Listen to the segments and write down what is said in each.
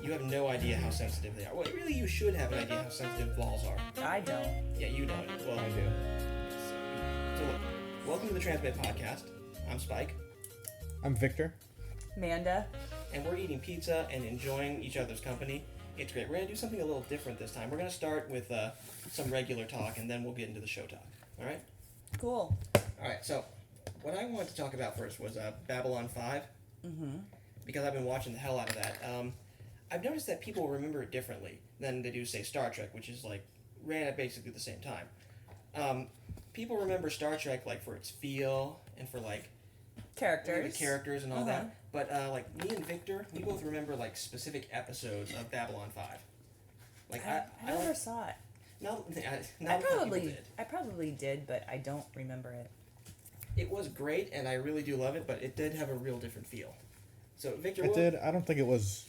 You have no idea how sensitive they are. Well, really, you should have an idea how sensitive balls are. I don't. Yeah, you don't. Well, I do. So look, welcome to the Transmit Podcast. I'm Spike, I'm Victor. Manda. and we're eating pizza and enjoying each other's company. It's great. We're going to do something a little different this time. We're going to start with some regular talk, and then we'll get into the show talk. All right? Cool. All right, so what I wanted to talk about first was Babylon 5, because I've been watching the hell out of that. I've noticed that people remember it differently than they do, say, Star Trek, which is, like, ran at basically the same time. People remember Star Trek, like, for its feel and for, like, Characters. the characters and all that. But, like, me and Victor, we both remember, like, specific episodes of Babylon 5. Like, I never like, saw it. not I probably did, but I don't remember it. It was great, and I really do love it, but it did have a real different feel. So, Victor, It did. I don't think it was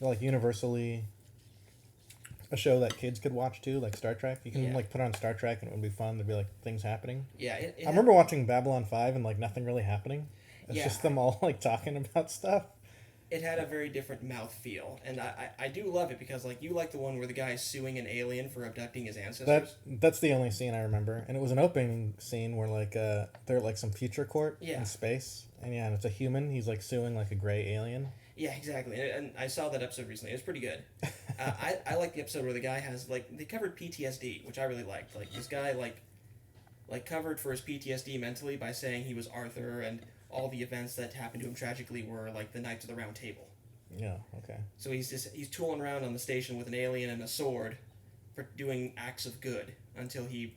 like universally a show that kids could watch too, like Star Trek. You can like put on Star Trek and it would be fun. There'd be like things happening. Yeah, I remember watching Babylon 5 and like nothing really happening. It's Yeah. just them all like talking about stuff. It had a very different mouth feel, and I do love it because, like, you like the one where the guy is suing an alien for abducting his ancestors. That's the only scene I remember, and it was an opening scene where like they're at, like some future court in space, and and it's a human. He's like suing like a gray alien. Yeah, exactly. And I saw that episode recently. It was pretty good. I like the episode where the guy has, like, they covered PTSD, which I really liked. Like, this guy, like covered for his PTSD mentally by saying he was Arthur, and all the events that happened to him tragically were, like, the Knights of the Round Table. Yeah, okay. So he's tooling around on the station with an alien and a sword for doing acts of good until he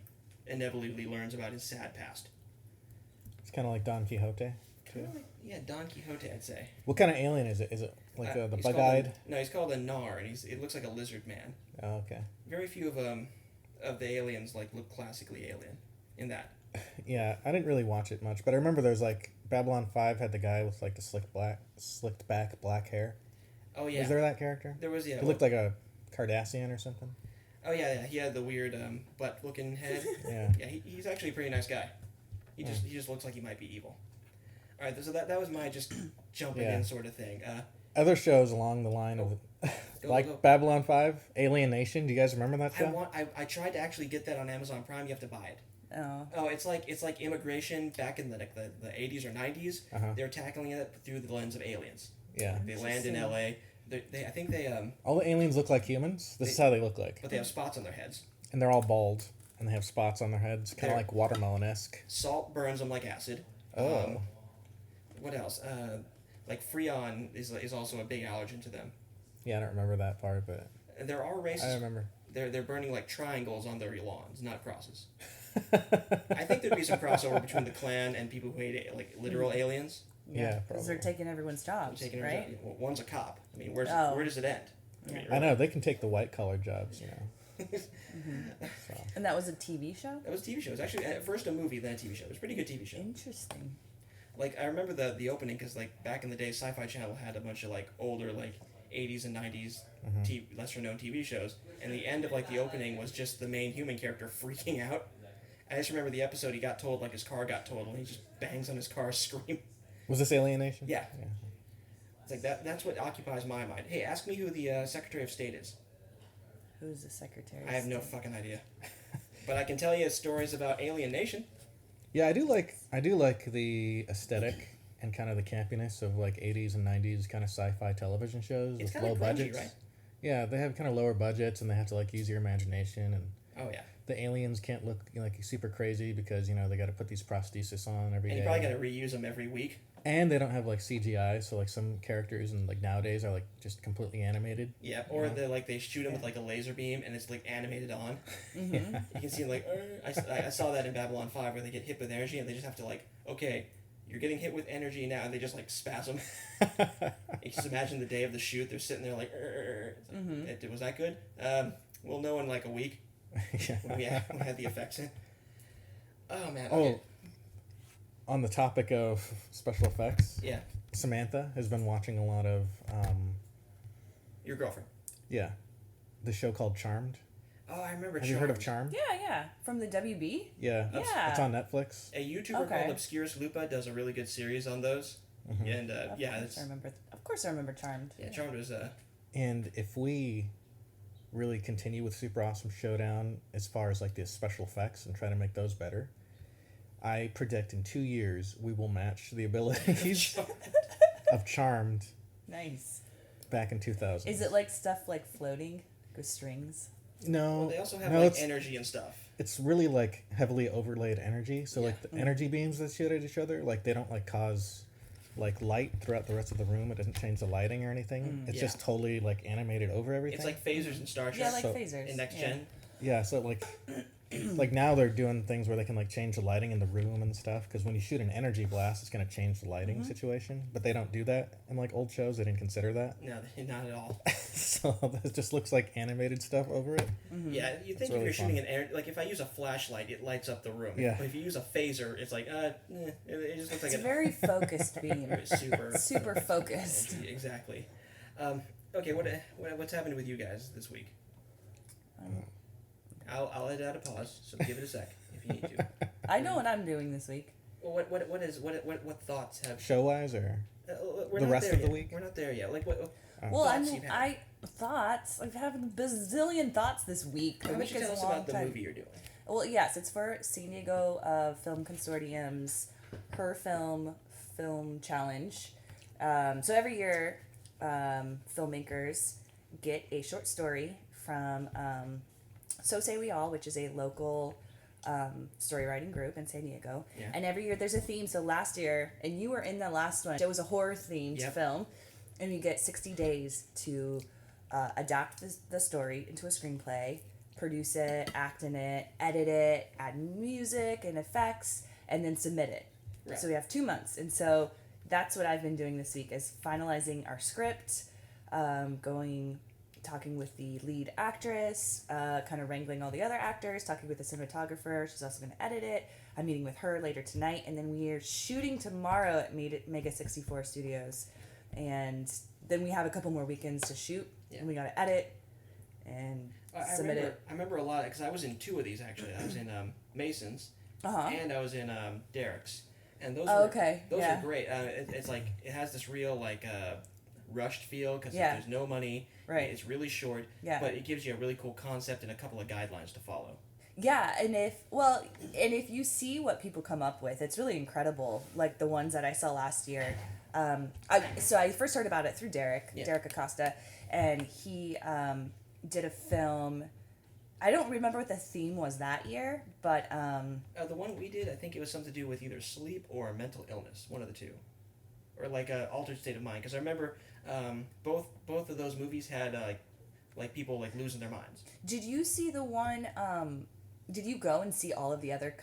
inevitably learns about his sad past. It's kind of like Don Quixote. Too. Yeah, Don Quixote, I'd say. What kind of alien is it? Is it like the he's bug-eyed? No, he's called a Nar, and it looks like a lizard man. Oh, okay. Very few of the aliens like look classically alien in that. Yeah, I didn't really watch it much, but I remember there's like Babylon 5 had the guy with like the slicked back black hair. Oh yeah. Was there that character? There was, yeah. He looked like a Cardassian or something. Oh yeah. He had the weird butt-looking head. Yeah. Yeah, he's actually a pretty nice guy. He just looks like he might be evil. All right, so that was my just jumping in sort of thing. Other shows along the line of like Babylon 5, Alien Nation. Do you guys remember that show? I tried to actually get that on Amazon Prime. You have to buy it. Oh, it's like immigration back in the 80s or 90s. They're tackling it through the lens of aliens. Yeah. They land in LA. I think they all the aliens look like humans. This is how they look like. But they have spots on their heads. And they're all bald, and they have spots on their heads, kind of like watermelon-esque. Salt burns them like acid. Oh. What else? Like Freon is also a big allergen to them. Yeah, I don't remember that part, but there are races. I remember. They're burning like triangles on their lawns, not crosses. I think there'd be some crossover between the Klan and people who hate like literal aliens. Yeah, because they're taking everyone's jobs, right? Well, one's a cop. I mean, where does it end? I mean, I know they can take the white-collar jobs, you know. So. And that was a TV show? That was a TV show. It was actually at first a movie, then a TV show. It was a pretty good TV show. Interesting. Like, I remember the opening because, like, back in the day, Sci-Fi Channel had a bunch of, like, older, like, 80s and 90s lesser-known TV shows. And the end of, like, the opening was just the main human character freaking out. I just remember the episode he got told, like, his car got totaled, and he just bangs on his car, scream. Was this Alien Nation? Yeah. It's like, that's what occupies my mind. Hey, ask me who the Secretary of State is. Who's the Secretary of State? I have no fucking idea. But I can tell you stories about Alien Nation. Yeah, I do like the aesthetic and kind of the campiness of like 80s and 90s kind of sci-fi television shows with low budgets. Right? Yeah, they have kind of lower budgets and they have to like use your imagination and the aliens can't look like super crazy because they got to put these prosthesis on every day. And you probably got to reuse them every week. And they don't have like CGI, so like some characters and like nowadays are like just completely animated. Yeah, or they shoot them with like a laser beam and it's like animated on. Mm-hmm. Yeah. You can see like I saw that in Babylon 5 where they get hit with energy and they just have to like, okay, you're getting hit with energy now, and they just like spasm. You just imagine the day of the shoot, they're sitting there like, was that good? We'll know in like a week when we had the effects in. Oh man. Okay. On the topic of special effects, yeah, Samantha has been watching a lot of your girlfriend. Yeah, the show called Charmed. Oh, I remember. Have you heard of Charmed? Yeah, from the WB. Yeah, it's on Netflix. A YouTuber called Obscurus Lupa does a really good series on those, and Of course I remember Charmed. Yeah, Charmed was And if we really continue with Super Awesome Showdown as far as like the special effects and try to make those better, I predict in 2 years we will match the abilities of Charmed. Nice. Back in 2000. Is it like stuff like floating with strings? No. Well, they also have like energy and stuff. It's really like heavily overlaid energy. So like the energy beams that shoot at each other, like they don't like cause like light throughout the rest of the room. It doesn't change the lighting or anything. It's just totally like animated over everything. It's like phasers in Star Trek. Yeah, like phasers. In Next Gen. Yeah, so like like now they're doing things where they can like change the lighting in the room and stuff, because when you shoot an energy blast it's going to change the lighting situation, but they don't do that in like old shows. They didn't consider that. No, not at all. So it just looks like animated stuff over it. Yeah, you think if you're shooting like if I use a flashlight it lights up the room. Yeah. But if you use a phaser it's like it just looks like it's a very focused beam. Super focused. Exactly. Okay, what's happening with you guys this week? I'll edit out a pause, so give it a sec if you need to. I know what I'm doing this week. Well, what thoughts have Show wise or we're the not rest there of the yet. week? We're not there yet. Like what? Well, thoughts you've had? I've had a bazillion thoughts this week. Why don't you tell us about the movie you're doing? Well, yes, it's for San Diego Film Consortium's Her Film Challenge. So every year, filmmakers get a short story from So Say We All, which is a local story writing group in San Diego. Yeah. And every year there's a theme. So last year, and you were in the last one, it was a horror themed film. And you get 60 days to adapt the story into a screenplay, produce it, act in it, edit it, add music and effects, and then submit it. Right. So we have 2 months. And so that's what I've been doing this week, is finalizing our script, talking with the lead actress, kind of wrangling all the other actors, talking with the cinematographer. She's also going to edit it. I'm meeting with her later tonight. And then we are shooting tomorrow at Mega 64 Studios. And then we have a couple more weekends to shoot. Yeah. And we got to edit and submit it. I remember a lot, because I was in 2 of these, actually. I was in Mason's, and I was in Derek's. And those were great. It's like, it has this real, like, rushed feel, because there's no money. Right. It's really short, but it gives you a really cool concept and a couple of guidelines to follow. Yeah, and if you see what people come up with, it's really incredible. Like the ones that I saw last year. I first heard about it through Derek Acosta, and he did a film. I don't remember what the theme was that year, but the one we did, I think it was something to do with either sleep or mental illness, one of the two, or like an altered state of mind. Because I remember both of those movies had like people like losing their minds. Did you see the one? Did you go and see all of the other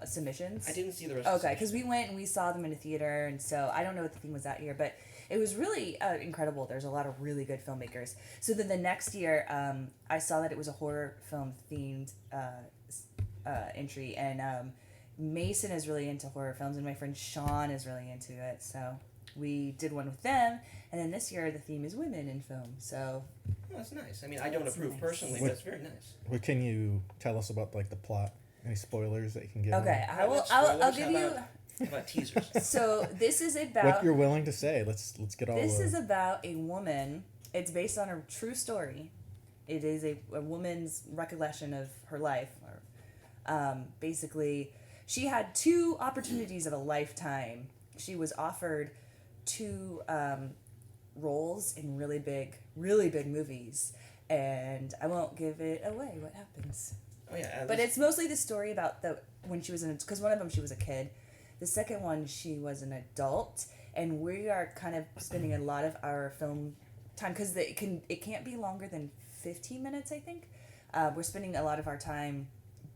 submissions? I didn't see the rest. Okay, because we went and we saw them in a theater, and so I don't know what the theme was that year, but it was really incredible. There's a lot of really good filmmakers. So then the next year, I saw that it was a horror film themed entry, and Mason is really into horror films, and my friend Sean is really into it. So we did one with them, and then this year the theme is women in film. So that's nice. I mean, I don't approve personally, but it's very nice. What can you tell us about like the plot? Any spoilers that you can give? Okay, I'll give you. How about teasers? So this is about what you're willing to say. Let's get all. This is about a woman. It's based on a true story. It is a woman's recollection of her life. Basically, she had 2 opportunities of a lifetime. She was offered 2 roles in really big movies, and I won't give it away what happens. Oh yeah, but it's mostly the story about when she was because one of them she was a kid. The second one, she was an adult, and we are kind of spending a lot of our film time, because it can't be longer than 15 minutes, I think. We're spending a lot of our time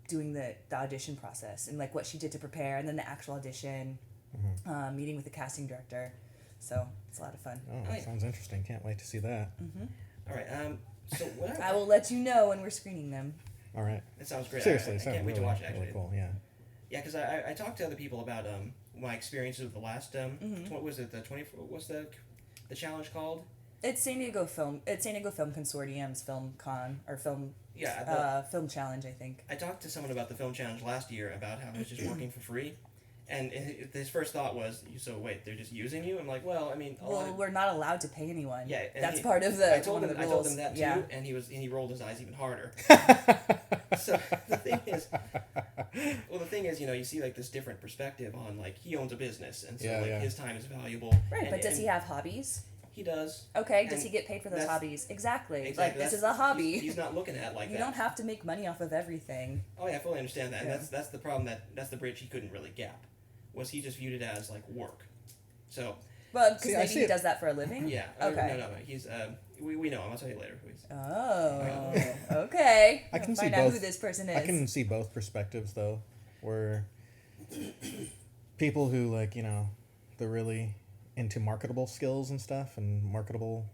doing the audition process, and like what she did to prepare, and then the actual audition, meeting with the casting director. So it's a lot of fun. Oh, that sounds interesting. Can't wait to see that. Mm-hmm. All right. So what I will let you know when we're screening them. All right. That sounds great. Seriously, I can't wait to watch it, actually. Really cool, yeah. Yeah, because I talked to other people about my experiences with the last what was it, what's the challenge called? It's San Diego Film Consortium's film challenge, I think. I talked to someone about the film challenge last year about how I was just working for free, And his first thought was, so wait, they're just using you? I'm like, well, I mean... we're not allowed to pay anyone. Yeah. That's part of the I told him that too, yeah. and he rolled his eyes even harder. So the thing is, you see like this different perspective on like he owns a business, and so his time is valuable. Right, but does he have hobbies? He does. Okay, does he get paid for those hobbies? Exactly. Like, this is a hobby. He's not looking at it like that. You don't have to make money off of everything. Oh, yeah, I fully understand that. And that's the problem, that's the bridge he couldn't really gap, was he just viewed it as, like, work. So... Well, because maybe he does that for a living? Yeah. Okay. No. He's, we know him. I'll tell you later who he is. Oh, okay. I can find out who this person is. I can see both perspectives, though, where people who, like, they're really... into marketable skills and stuff and marketable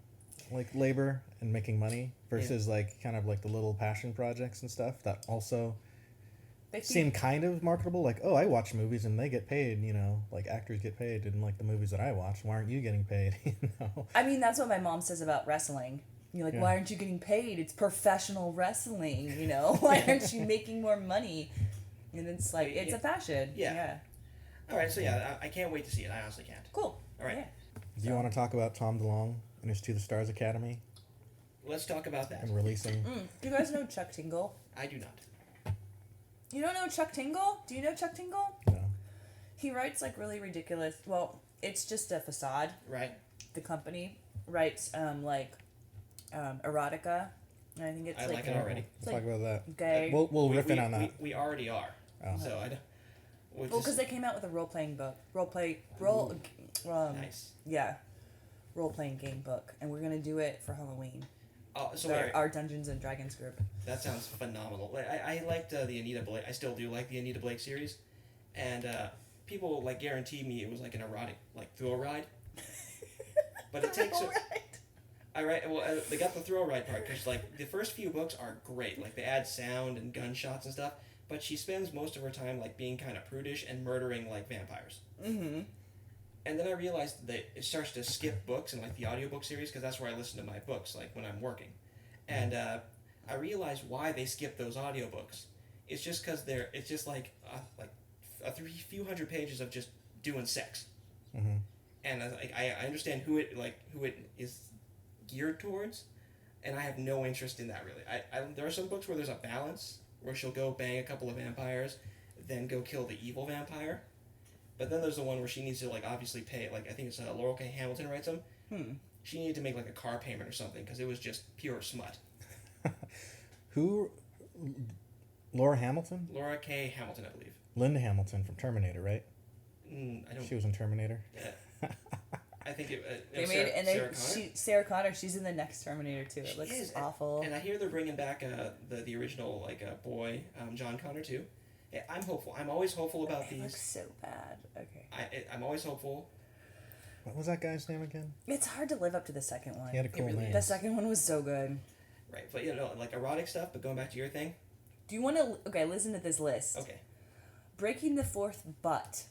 like labor and making money versus like kind of like the little passion projects and stuff that also seem kind of marketable. Like, oh, I watch movies and they get paid, like actors get paid in like the movies that I watch. Why aren't you getting paid? I mean, that's what my mom says about wrestling. You're like, why aren't you getting paid? It's professional wrestling, Why aren't you making more money? And it's like, it's a passion. Yeah. All right, so I can't wait to see it. I honestly can't. Cool. All right. Yeah. Do you want to talk about Tom DeLonge and his To the Stars Academy? Let's talk about that. And releasing. Do you guys know Chuck Tingle? I do not. You don't know Chuck Tingle? Do you know Chuck Tingle? No. He writes like really ridiculous. Well, it's just a facade. Right. The company writes erotica. And I think it's I like it already. Let's talk about that. Gay. We'll riff in on that. We already are. Oh. So I don't. Well, because they came out with a role-playing book. Nice. Yeah. Role-playing game book. And we're going to do it for Halloween. So our Dungeons and Dragons group. That sounds phenomenal. I liked the Anita Blake. I still do like the Anita Blake series. And people like guarantee me it was like an erotic like thrill ride. But it takes they got the thrill ride part because like the first few books are great. Like they add sound and gunshots and stuff. But she spends most of her time like being kind of prudish and murdering like vampires. Mm-hmm. And then I realized that it starts to skip books in like the audiobook series because that's where I listen to my books like when I'm working. And I realized why they skip those audiobooks. It's just because it's just like a few hundred pages of just doing sex. Mm-hmm. And I understand who it is geared towards, and I have no interest in that really. There are some books where there's a balance, where she'll go bang a couple of vampires, then go kill the evil vampire. But then there's the one where she needs to like obviously pay, like I think it's Laurel K. Hamilton writes them. She needed to make like a car payment or something because it was just pure smut. Who? Laura Hamilton? Laura K. Hamilton, I believe. Linda Hamilton from Terminator, right? I don't. She was in Terminator. I think Sarah Connor. She's in the next Terminator too. It looks awful. And I hear they're bringing back the original boy John Connor too. Yeah, I'm hopeful. I'm always hopeful about these. It looks so bad. Okay. I'm always hopeful. What was that guy's name again? It's hard to live up to the second one. He had a cool name. The second one was so good. Right, but like erotic stuff. But going back to your thing. Do you want to? Okay, listen to this list. Okay. Breaking the fourth butt.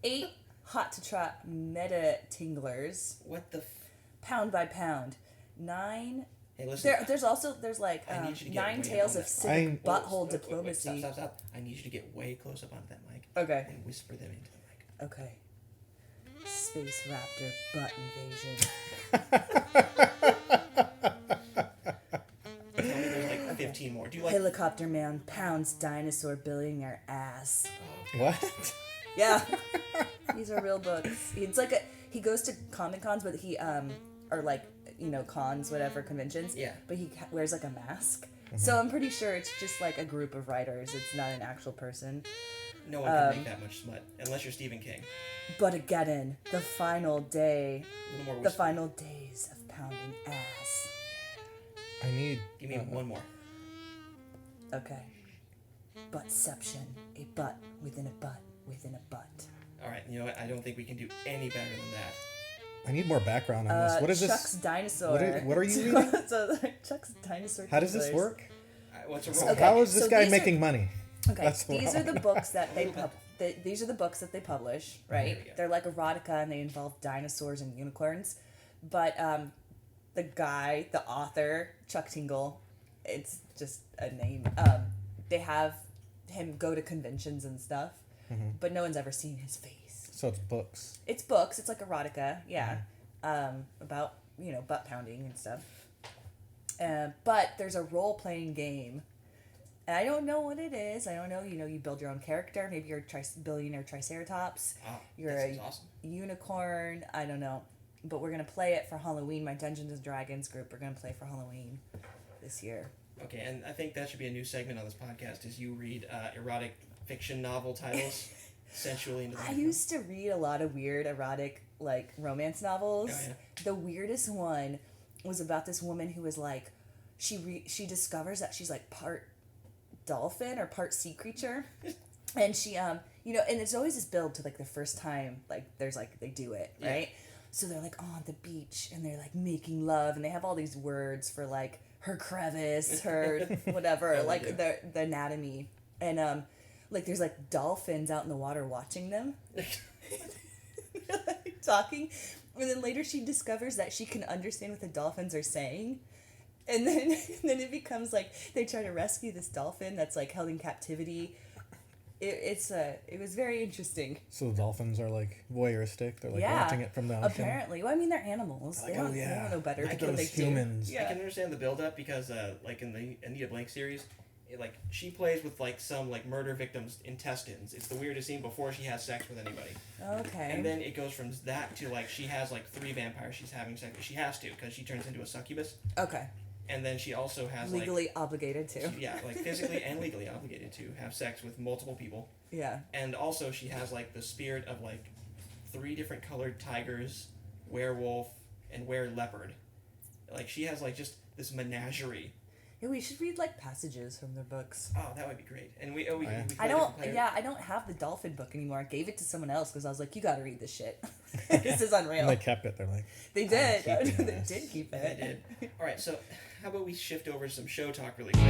8 hot to trot meta tinglers. What the? Pound by pound. 9. Hey, listen. There's 9 tales of civic butthole diplomacy. Stop. I need you to get way close up onto that mic. Okay. And whisper them into the mic. Okay. Space Raptor butt invasion. Tell me there's like 15 more. Do you like Helicopter Man pounds dinosaur billionaire ass. What? Yeah. These are real books. It's like he goes to Comic Cons, but he or like cons, whatever, conventions. Yeah. But he wears like a mask. Mm-hmm. So I'm pretty sure it's just like a group of writers. It's not an actual person. No one can make that much smut unless you're Stephen King. But again, the final day, more the final days of pounding ass. Give me one more. Okay. Buttception, a butt within a butt within a butt. All right, you know what? I don't think we can do any better than that. I need more background on this. What is Chuck's this? dinosaur. What are you reading? So Chuck's dinosaur. How does this work? What's a Okay, How is this so guy these making money? Okay, these are the books that these are the books that they publish, right? They're like erotica and they involve dinosaurs and unicorns. But the guy, the author, Chuck Tingle, it's just a name. They have him go to conventions and stuff. but no one's ever seen his face. So it's books. It's books. It's like erotica, yeah, about butt pounding and stuff. But there's a role playing game. And I don't know what it is. I don't know. You build your own character. Maybe you're a billionaire triceratops. Oh, you're a awesome unicorn. I don't know. But we're going to play it for Halloween. My Dungeons & Dragons group, we're going to play for Halloween this year. Okay, and I think that should be a new segment on this podcast, is you read erotic fiction novel titles sensually into the I used to read a lot of weird erotic, like, romance novels. Oh, yeah. The weirdest one was about this woman who was, like, she discovers that she's, like, part dolphin or part sea creature, and she and it's always this build to like the first time, like there's like they do it right, so they're like on the beach and they're like making love, and they have all these words for like her crevice, her whatever, like the anatomy, and like there's like dolphins out in the water watching them like, talking, and then later she discovers that she can understand what the dolphins are saying. And then it becomes like they try to rescue this dolphin that's like held in captivity. It was very interesting. So the dolphins are like voyeuristic. They're like watching it from the ocean. Apparently, well, I mean they're animals. Like, they don't know better. Look at those humans. Yeah. I can understand the build up because like in the Anita Blank series, like she plays with like some like murder victim's intestines. It's the weirdest scene before she has sex with anybody. Okay. And then it goes from that to like she has like 3 vampires she's having sex with. She has to because she turns into a succubus. Okay. And then she also has legally obligated to. Like physically and legally obligated to have sex with multiple people. Yeah. And also she has like the spirit of like 3 different colored tigers, werewolf, and were-leopard. Like she has like just this menagerie. Yeah, we should read like passages from their books. Oh, that would be great. And we I don't have the dolphin book anymore. I gave it to someone else because I was like, you got to read this shit. This is unreal. And they kept it. They're like, they did. They did keep it. They did. All right, so how about we shift over to some show talk really quick?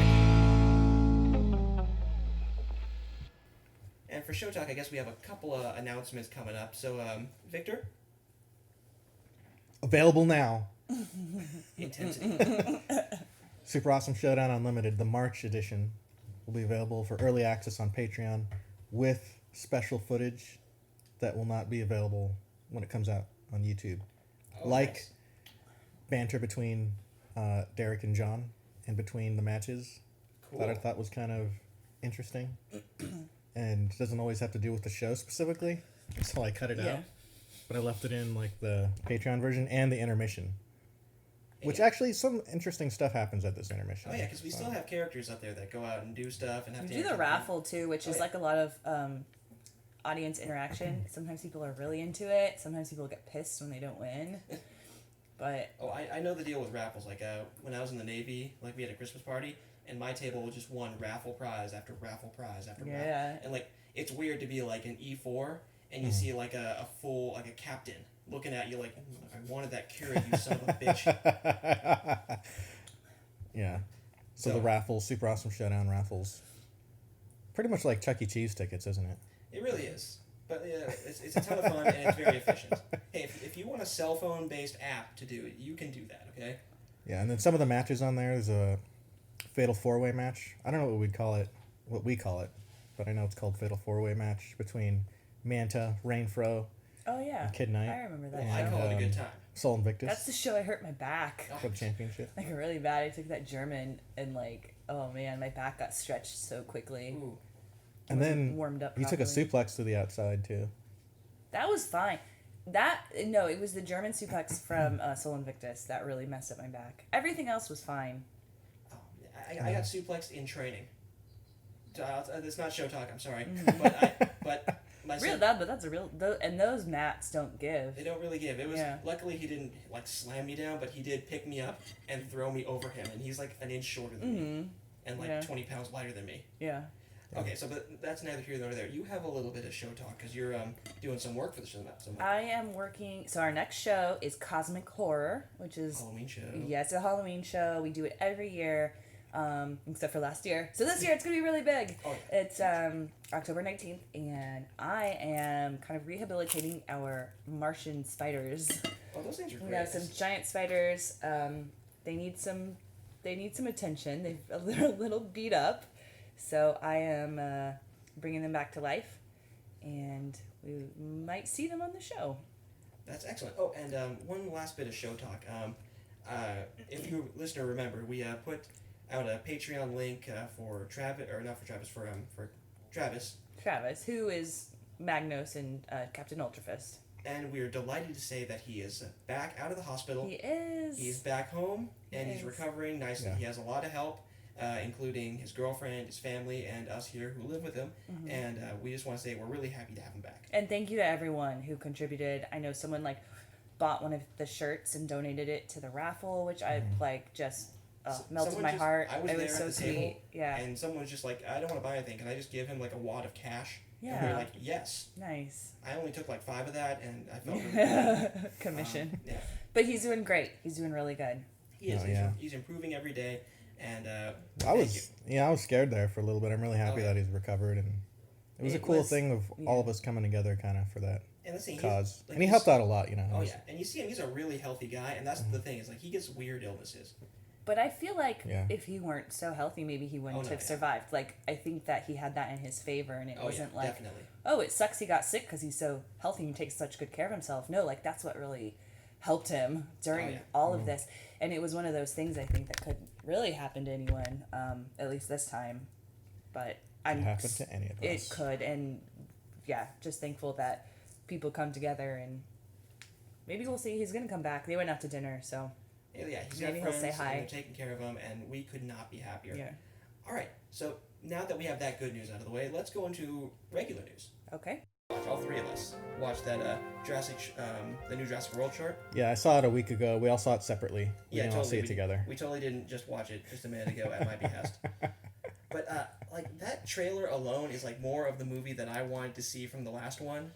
And for show talk, I guess we have a couple of announcements coming up. So, Victor? Available now. Intensity. Super Awesome Showdown Unlimited, the March edition, will be available for early access on Patreon with special footage that will not be available when it comes out on YouTube. Oh, like nice. Banter between Derek and John in between the matches. Cool. That I thought was kind of interesting. And doesn't always have to do with the show specifically. So I cut it out. But I left it in like the Patreon version and the intermission. Which actually, some interesting stuff happens at this intermission. Oh yeah, because we still have characters up there that go out and do stuff and have to do the raffle too, which is like a lot of audience interaction. Sometimes people are really into it. Sometimes people get pissed when they don't win. But I know the deal with raffles. Like when I was in the Navy, like we had a Christmas party, and my table just won raffle prize after raffle prize after raffle. And like it's weird to be like an E4 and you see like a full like a captain looking at you like, I wanted that carrot, you son of a bitch. Yeah. So the raffles, Super Awesome Showdown raffles, pretty much like Chuck E. Cheese tickets, isn't it? It really is. But yeah, it's a ton of fun and it's very efficient. Hey, if you want a cell phone based app to do it, you can do that, okay? Yeah, and then some of the matches on there, there's a Fatal 4-Way match. I don't know what we call it, but I know it's called Fatal 4-Way match between Manta, Rainfro, and Kid Knight. I remember that. I call it a good time. Sol Invictus. That's the show I hurt my back. For the championship. Like really bad. I took that German and like, oh man, my back got stretched so quickly. Ooh. And then warmed up you took a suplex to the outside too. That was fine. It was the German suplex from Sol Invictus that really messed up my back. Everything else was fine. Oh, I got suplexed in training. It's not show talk. I'm sorry, but that's a real. And those mats don't give. They don't really give. It was luckily he didn't like slam me down, but he did pick me up and throw me over him, and he's like an inch shorter than me, and like 20 pounds lighter than me. Yeah. Okay, so but that's neither here nor there. You have a little bit of show talk because you're doing some work for the show. I am working. So our next show is Cosmic Horror, which is Halloween show. Yeah, it's a Halloween show. We do it every year, except for last year. So this year it's gonna be really big. Oh, yeah. It's October 19th, and I am kind of rehabilitating our Martian spiders. Oh, those things are great. We have some giant spiders. They need some attention. They're a little beat up. So I am bringing them back to life, and we might see them on the show. That's excellent. Oh, and one last bit of show talk. If you listener remember, we put out a Patreon link for Travis, or not for Travis, for Travis. Travis, who is Magnos and Captain Ultrafist. And we are delighted to say that he is back out of the hospital. He is. He's back home, and he's recovering nicely. Yeah. He has a lot of help, including his girlfriend, his family, and us here who live with him. Mm-hmm. And we just want to say we're really happy to have him back. And thank you to everyone who contributed. I know someone bought one of the shirts and donated it to the raffle, which I just melted my heart. I was it there was at so the sweet. table, yeah. And someone was just like, I don't want to buy anything. Can I just give him a wad of cash? Yeah. And we were like, yes. Nice. I only took 5 of that, and I felt really good. Commission. Yeah. But he's doing great. He's doing really good. He is. He's improving every day, and I was scared there for a little bit. I'm really happy that he's recovered, and it was a cool thing of all of us coming together kind of for that cause. And he helped out a lot, Oh yeah, and you see him; he's a really healthy guy, and that's the thing is he gets weird illnesses. But I feel like if he weren't so healthy, maybe he wouldn't have survived. I think that he had that in his favor, and it wasn't definitely. Oh, it sucks he got sick because he's so healthy and takes such good care of himself. No, that's what really helped him during all of this. And it was one of those things I think that could really happen to anyone, at least this time. But it happened to any of us. It could, and just thankful that people come together, and maybe we'll see. He's gonna come back. They went out to dinner, so. Yeah, he's maybe got friends, he'll say hi. And they're taking care of him, and we could not be happier. Yeah. All right, so now that we have that good news out of the way, let's go into regular news. Okay. All 3 of us watched that the new Jurassic World short. Yeah, I saw it a week ago. We all saw it separately. We didn't all see it together. We totally didn't just watch it just a minute ago at my behest. But that trailer alone is more of the movie that I wanted to see from the last one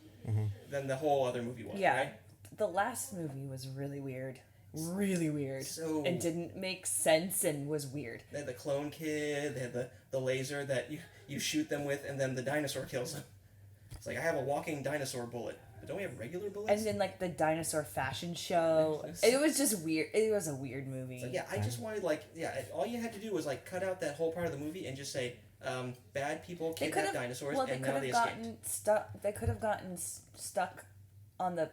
than the whole other movie was. Yeah. Right? The last movie was really weird. Really weird. So, and didn't make sense and was weird. They had the clone kid, they had the laser that you shoot them with, and then the dinosaur kills them. It's I have a walking dinosaur bullet. But don't we have regular bullets? And then the dinosaur fashion show. It was just weird. It was a weird movie. So, I just wanted all you had to do was cut out that whole part of the movie and just say bad people kidnap dinosaurs and now they escaped. They could have gotten stuck on the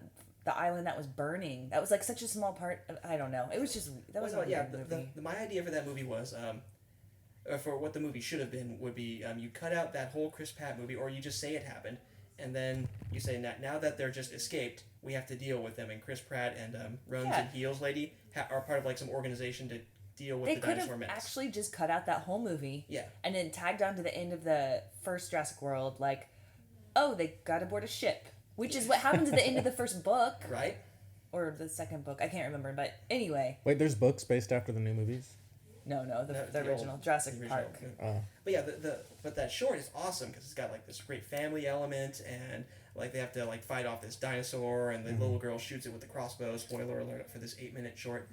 island that was burning. That was such a small part of, I don't know. It was just that was a weird movie. My idea for that movie was for what the movie should have been would be you cut out that whole Chris Pratt movie, or you just say it happened, and then you say now that they're just escaped, we have to deal with them. And Chris Pratt and Runs and Heels lady are part of some organization to deal with the dinosaur menace. They could have actually just cut out that whole movie. Yeah. And then tagged on to the end of the first Jurassic World, they got aboard a ship. Which is what happens at the end of the first book. Right. Or the second book. I can't remember. But anyway. Wait, there's books based after the new movies? No, the original. Jurassic Park. But but that short is awesome because it's got this great family element, and they have to fight off this dinosaur, and the little girl shoots it with the crossbow. Spoiler alert for this 8-minute short.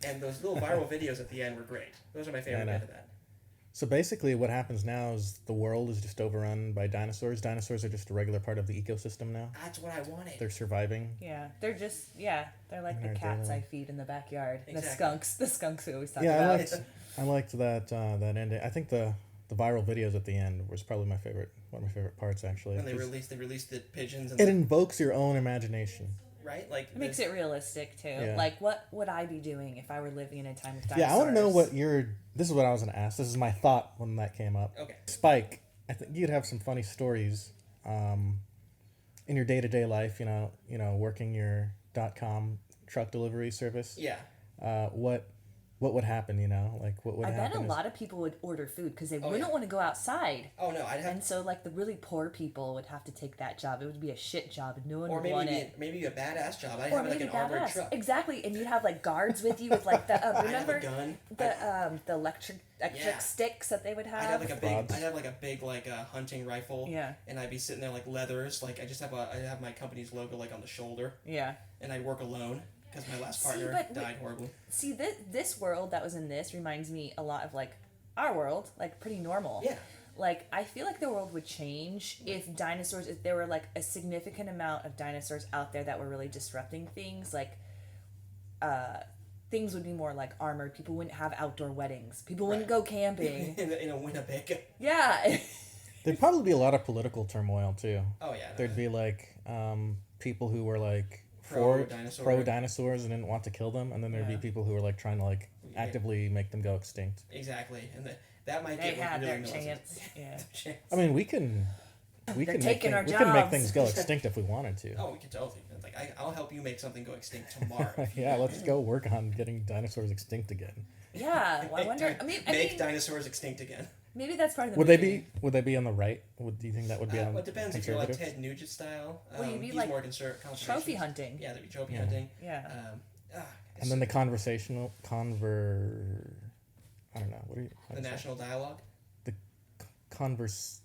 And those little viral videos at the end were great. Those are my favorite bit of that. So basically what happens now is the world is just overrun by dinosaurs. Dinosaurs are just a regular part of the ecosystem now. That's what I wanted. They're surviving. Yeah, they're just, they're like the cats I feed in the backyard. Exactly. The skunks we always talk about. I liked that ending. I think the viral videos at the end was probably one of my favorite parts actually. When they released the pigeons. And it invokes your own imagination. Right? It makes it realistic, too. Yeah. What would I be doing if I were living in a time with dinosaurs? Yeah, I want to know what this is what I was going to ask. This is my thought when that came up. Okay. Spike, I think you'd have some funny stories in your day-to-day life, working your .com truck delivery service. Yeah. What would happen, what would happen? I bet a lot of people would order food because they wouldn't want to go outside. Oh, no, And so, the really poor people would have to take that job. It would be a shit job. No one would want it. Or maybe a badass job. I'd have an armored truck. Exactly, and you'd have guards with you with the remember I'd have a gun. the electric sticks that they would have. I'd have a big hunting rifle. Yeah. And I'd be sitting there leathers. I just have I'd have my company's logo on the shoulder. Yeah. And I'd work alone. Because my last partner died horribly. See, this world that was in this reminds me a lot of our world, pretty normal. Yeah. I feel like the world would change if there were a significant amount of dinosaurs out there that were really disrupting things. Things would be more armored. People wouldn't have outdoor weddings. People wouldn't go camping. in a Winnipeg. Yeah. There'd probably be a lot of political turmoil too. Oh yeah. There'd be like people who were like Pro dinosaurs and didn't want to kill them, and then there'd be people who were like trying to like actively make them go extinct. Exactly, and that might they get had really their chance. Yeah. I mean, we can make things go extinct if we wanted to. Oh, we can totally. Like I'll help you make something go extinct tomorrow. Yeah, let's go work on getting dinosaurs extinct again. Yeah, well, I wonder. Make dinosaurs extinct again. Maybe that's part of the Would movie. Would they be on the right? Do you think that would be on? Well, it depends if you're like Ted Nugent style. Well, you'd be he's like more conservative. trophy hunting. Yeah, there'd be trophy hunting. Yeah. And then the I don't know. What are you? The national dialogue. The Congress.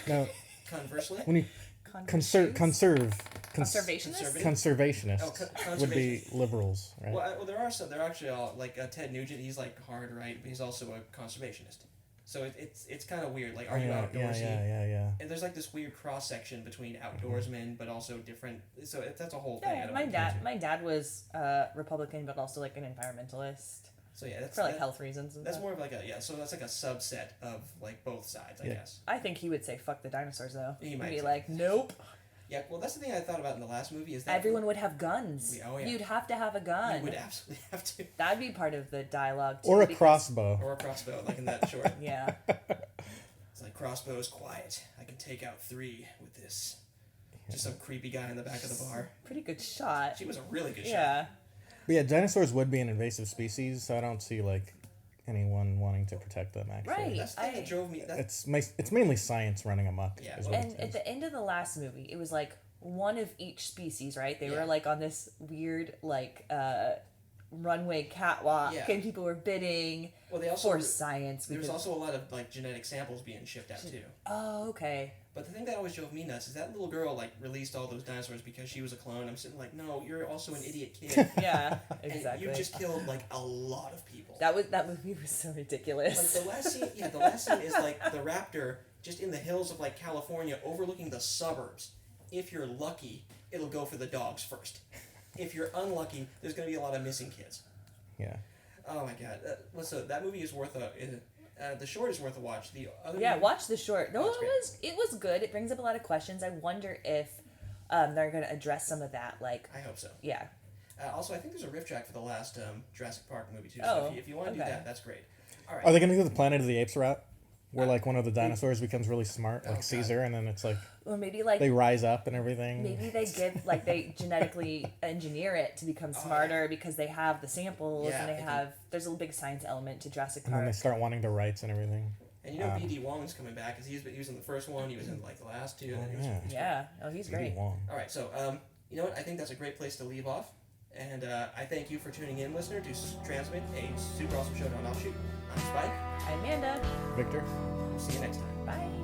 No. Conversely. When you conservationists would be liberals, right? Well, there are some. They're actually all like Ted Nugent. He's like hard right, but he's also a conservationist. So it's kind of weird. Like, are you outdoorsy? Yeah. And there's like this weird cross section between outdoorsmen, but also different. So that's a whole thing. Yeah, my dad was Republican, but also like an environmentalist. So yeah, that's for like health reasons. And that's stuff. more of like so that's like a subset of like both sides, I guess. I think he would say fuck the dinosaurs though. He might be like, nope. Yeah, well, that's the thing I thought about in the last movie is that everyone would have guns. Oh, yeah. You'd have to have a gun. You would absolutely have to. That'd be part of the dialogue too. Or a crossbow. Or a crossbow, like in that short. Yeah. It's like, crossbow's quiet. I can take out 3 with this. Just some creepy guy in the back of the bar. Pretty good shot. She was a really good shot. Yeah. But yeah, dinosaurs would be an invasive species, so I don't see like anyone wanting to protect them. Actually, right? That's the thing that drove me. It's mainly science running amok. Yeah. And at the end of the last movie, it was like one of each species, right? They were like on this weird like runway catwalk, and people were bidding. Well, they also for science. There's also a lot of like genetic samples being shipped out too. Oh, okay. But the thing that always drove me nuts is that little girl like released all those dinosaurs because she was a clone. I'm sitting like, no, you're also an idiot kid. Yeah, exactly. And you just killed like a lot of people. That movie was so ridiculous. Like the last scene is like the raptor just in the hills of like California overlooking the suburbs. If you're lucky, it'll go for the dogs first. If you're unlucky, there's going to be a lot of missing kids. Yeah. Oh my god. That movie is worth the short is worth a watch. The other watch the short. No, it was good. It brings up a lot of questions. I wonder if they're going to address some of that. Like, I hope so. Yeah. Also, I think there's a riff track for the last Jurassic Park movie too. Oh, so if you want to do that, that's great. All right. Are they going to do the Planet of the Apes route? Where like one of the dinosaurs becomes really smart, like Caesar, and then it's like, or maybe like they rise up and everything. Maybe they give like they genetically engineer it to become smarter because they have the samples and there's a big science element to Jurassic Park. And then they start wanting the rights and everything. And you know B.D. Wong's coming back because he was in the first one, he was in like the last 2. He's great. Wong. All right, so you know what? I think that's a great place to leave off. And I thank you for tuning in, listener, to transmit a Super Awesome Showdown offshoot. I'm Spike. I'm Manda. Victor. We'll see you next time. Bye.